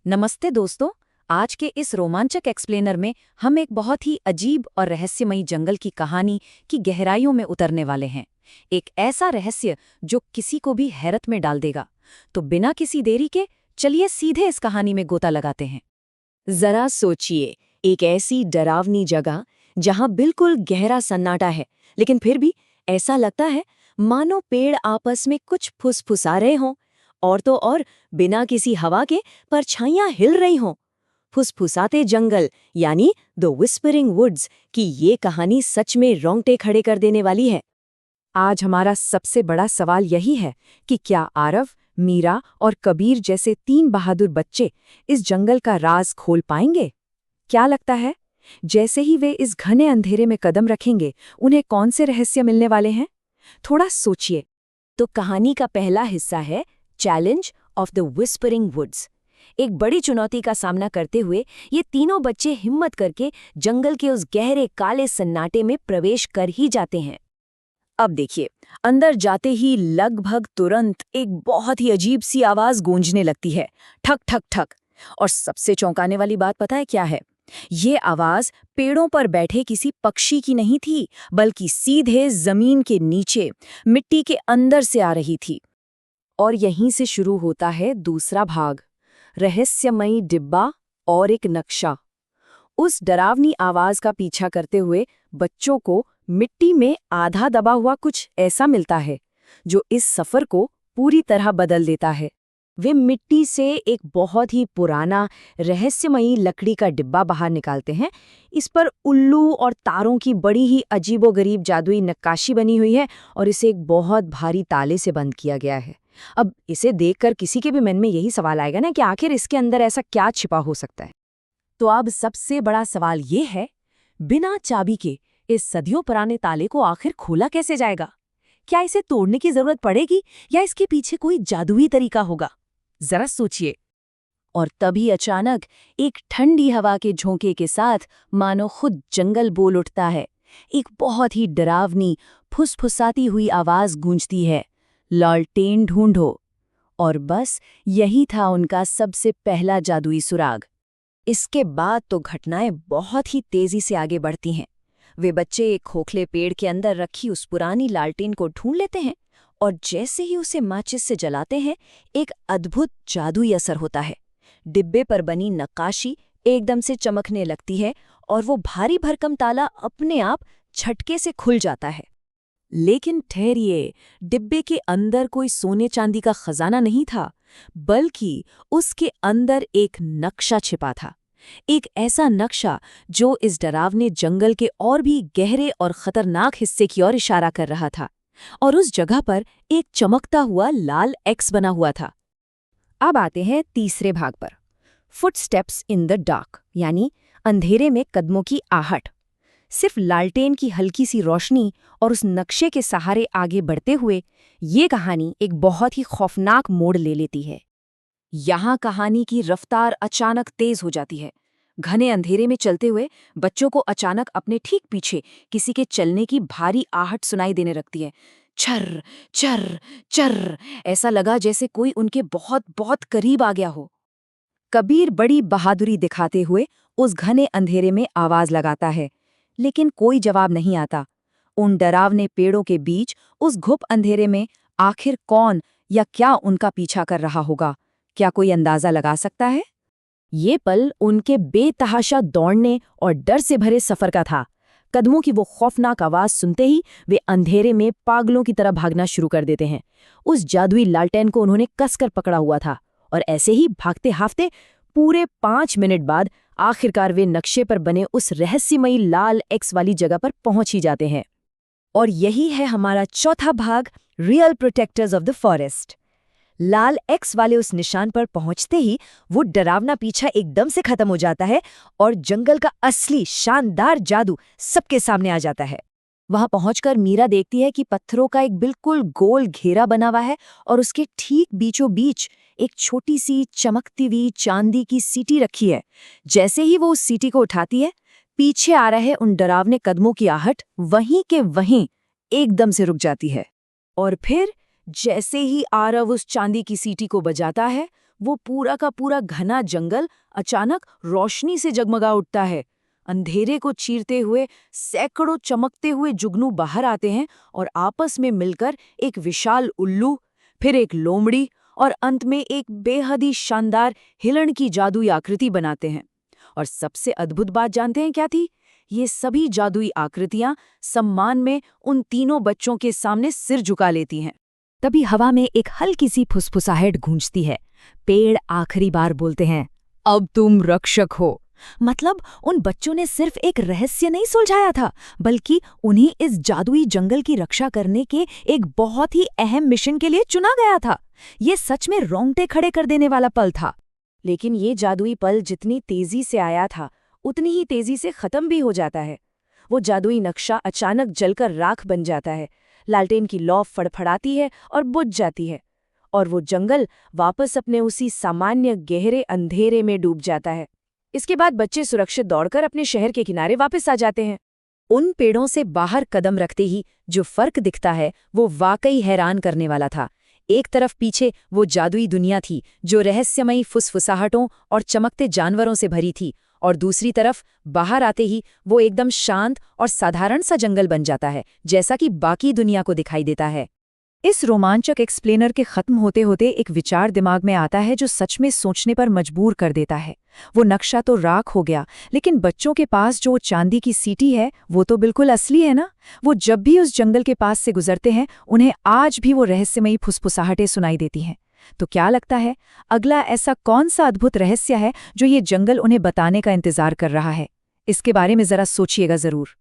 नमस्ते दोस्तों। आज के इस रोमांचक एक्सप्लेनर में हम एक बहुत ही अजीब और रहस्यमयी जंगल की कहानी की गहराइयों में उतरने वाले हैं। एक ऐसा रहस्य जो किसी को भी हैरत में डाल देगा। तो बिना किसी देरी के चलिए सीधे इस कहानी में गोता लगाते हैं। जरा सोचिए, एक ऐसी डरावनी जगह जहां बिल्कुल गहरा सन्नाटा है, लेकिन फिर भी ऐसा लगता है मानो पेड़ आपस में कुछ फुसफुसा रहे हों। और तो और बिना किसी हवा के परछाइयां हिल रही हों। फुसफुसाते जंगल यानी द विस्परिंग वुड्स की ये कहानी सच में रोंगटे खड़े कर देने वाली है। आज हमारा सबसे बड़ा सवाल यही है कि क्या आरव, मीरा और कबीर जैसे 3 बहादुर बच्चे इस जंगल का राज खोल पाएंगे? क्या लगता है, जैसे ही वे इस घने अंधेरे में कदम रखेंगे, उन्हें कौन से रहस्य मिलने वाले हैं? थोड़ा सोचिए। तो कहानी का पहला हिस्सा है challenge of the whispering woods. एक बड़ी चुनौती का सामना करते हुए ये तीनों बच्चे हिम्मत करके जंगल के उस गहरे काले सन्नाटे में प्रवेश कर ही जाते हैं। अब देखिए, अंदर जाते ही लगभग तुरंत एक बहुत ही अजीब सी आवाज गूंजने लगती है, ठक ठक ठक। और सबसे चौंकाने वाली बात पता है क्या है? ये आवाज पेड़ों पर बैठे किसी पक्षी की नहीं थी, बल्कि सीधे जमीन के नीचे मिट्टी के अंदर से आ रही थी। और यहीं से शुरू होता है दूसरा भाग, रहस्यमयी डिब्बा और एक नक्शा। उस डरावनी आवाज का पीछा करते हुए बच्चों को मिट्टी में आधा दबा हुआ कुछ ऐसा मिलता है जो इस सफर को पूरी तरह बदल देता है। वे मिट्टी से एक बहुत ही पुराना रहस्यमयी लकड़ी का डिब्बा बाहर निकालते हैं। इस पर उल्लू और तारों की बड़ी ही अजीबोगरीब जादुई नक्काशी बनी हुई है और इसे एक बहुत भारी ताले से बंद किया गया है। अब इसे देखकर किसी के भी मन में यही सवाल आएगा ना कि आखिर इसके अंदर ऐसा क्या छिपा हो सकता है। तो अब सबसे बड़ा सवाल ये है, बिना चाबी के इस सदियों पुराने ताले को आखिर खोला कैसे जाएगा? क्या इसे तोड़ने की जरूरत पड़ेगी या इसके पीछे कोई जादुई तरीका होगा? जरा सोचिए। और तभी अचानक एक ठंडी हवा के झोंके के साथ मानो खुद जंगल बोल उठता है। एक बहुत ही डरावनी, फुसफुसाती हुई आवाज गूंजती है, लालटेन ढूंढो। और बस यही था उनका सबसे पहला जादुई सुराग। इसके बाद तो घटनाएं बहुत ही तेजी से आगे बढ़ती हैं। वे बच्चे एक खोखले पेड़ के अंदर रखी उस पुरानी लालटेन को ढूंढ लेते हैं और जैसे ही उसे माचिस से जलाते हैं, एक अद्भुत जादुई असर होता है। डिब्बे पर बनी नक्काशी एकदम से चमकने लगती है और वो भारी भरकम ताला अपने आप झटके से खुल जाता है। लेकिन ठहरिए, डिब्बे के अंदर कोई सोने चांदी का खजाना नहीं था, बल्कि उसके अंदर एक नक्शा छिपा था। एक ऐसा नक्शा जो इस डरावने जंगल के और भी गहरे और खतरनाक हिस्से की ओर इशारा कर रहा था। और उस जगह पर एक चमकता हुआ लाल एक्स बना हुआ था। अब आते हैं तीसरे भाग पर, फुटस्टेप्स इन द डार्क, यानी अंधेरे में कदमों की आहट। सिर्फ लालटेन की हल्की सी रोशनी और उस नक्शे के सहारे आगे बढ़ते हुए ये कहानी एक बहुत ही खौफनाक मोड़ ले लेती है। यहाँ कहानी की रफ्तार अचानक तेज हो जाती है। घने अंधेरे में चलते हुए बच्चों को अचानक अपने ठीक पीछे किसी के चलने की भारी आहट सुनाई देने लगती है। चर चर चर, ऐसा लगा जैसे कोई उनके बहुत बहुत करीब आ गया हो। कबीर बड़ी बहादुरी दिखाते हुए उस घने अंधेरे में आवाज लगाता है, लेकिन कोई जवाब नहीं आता। उन डरावने पेड़ों के बीच उस घुप अंधेरे में आखिर कौन या क्या उनका पीछा कर रहा होगा? क्या कोई अंदाजा लगा सकता है? ये पल उनके बेतहाशा दौड़ने और डर से भरे सफर का था। कदमों की वो खौफनाक आवाज सुनते ही वे अंधेरे में पागलों की तरह भागना शुरू कर देते हैं। उस जादुई लालटेन को उन्होंने कसकर पकड़ा हुआ था और ऐसे ही भागते हाफते पूरे 5 मिनट बाद आखिरकार वे नक्शे पर बने उस रहस्यमयी लाल एक्स वाली जगह पर पहुंच ही जाते हैं। और यही है हमारा चौथा भाग, real protectors of the forest. Lal x वाले उस निशान पर पहुंचते ही वो डरावना पीछा एकदम से खत्म हो जाता है और जंगल का असली शानदार जादू सबके सामने आ जाता है। वहां पहुंचकर मीरा देखती है कि पत्थरों का एक बिल्कुल गोल घेरा बना हुआ है और उसके ठीक बीचों बीच एक छोटी सी चमकती हुई चांदी की सीटी रखी है। जैसे ही वो उस सीटी को उठाती है, पीछे आ रहे उन डरावने कदमों की आहट वहीं के वहीं एकदम से रुक जाती है। और फिर जैसे ही आरव उस चांदी की सीटी को बजाता है, वो पूरा का पूरा घना जंगल अचानक रोशनी से जगमगा उठता है। अंधेरे को चीरते हुए सैकड़ों चमकते हुए जुगनू बाहर आते हैं और आपस में मिलकर एक विशाल उल्लू, फिर एक लोमड़ी और अंत में एक बेहद ही शानदार हिरण की जादुई आकृति बनाते हैं। और सबसे अद्भुत बात जानते हैं क्या थी? ये सभी जादुई आकृतियां सम्मान में उन तीनों बच्चों के सामने सिर झुका लेती हैं। तभी हवा में एक हल्की सी फुसफुसाहट गूंजती है। पेड़ आखिरी बार बोलते हैं, अब तुम रक्षक हो। मतलब उन बच्चों ने सिर्फ एक रहस्य नहीं सुलझाया था, बल्कि उन्हें इस जादुई जंगल की रक्षा करने के एक बहुत ही अहम मिशन के लिए चुना गया था। ये सच में रोंगटे खड़े कर देने वाला पल था। लेकिन ये जादुई पल जितनी तेजी से आया था, उतनी ही तेजी से खत्म भी हो जाता है। वो जादुई नक्शा अचानक जलकर राख बन जाता है, लालटेन की लौ फड़फड़ाती है और बुझ जाती है, और वो जंगल वापस अपने उसी सामान्य गहरे अंधेरे में डूब जाता है। इसके बाद बच्चे सुरक्षित दौड़कर अपने शहर के किनारे वापस आ जाते हैं। उन पेड़ों से बाहर कदम रखते ही जो फर्क दिखता है वो वाकई हैरान करने वाला था। एक तरफ पीछे वो जादुई दुनिया थी जो रहस्यमयी फुसफुसाहटों और चमकते जानवरों से भरी थी, और दूसरी तरफ बाहर आते ही वो एकदम शांत और साधारण सा जंगल बन जाता है, जैसा कि बाकी दुनिया को दिखाई देता है। इस रोमांचक एक्सप्लेनर के खत्म होते होते एक विचार दिमाग में आता है जो सच में सोचने पर मजबूर कर देता है। वो नक्शा तो राख हो गया, लेकिन बच्चों के पास जो चांदी की सीटी है वो तो बिल्कुल असली है ना। वो जब भी उस जंगल के पास से गुजरते हैं उन्हें आज भी वो रहस्यमयी फुसफुसाहटें सुनाई देती हैं। तो क्या लगता है अगला ऐसा कौन सा अद्भुत रहस्य है जो ये जंगल उन्हें बताने का इंतजार कर रहा है? इसके बारे में जरा सोचिएगा जरूर।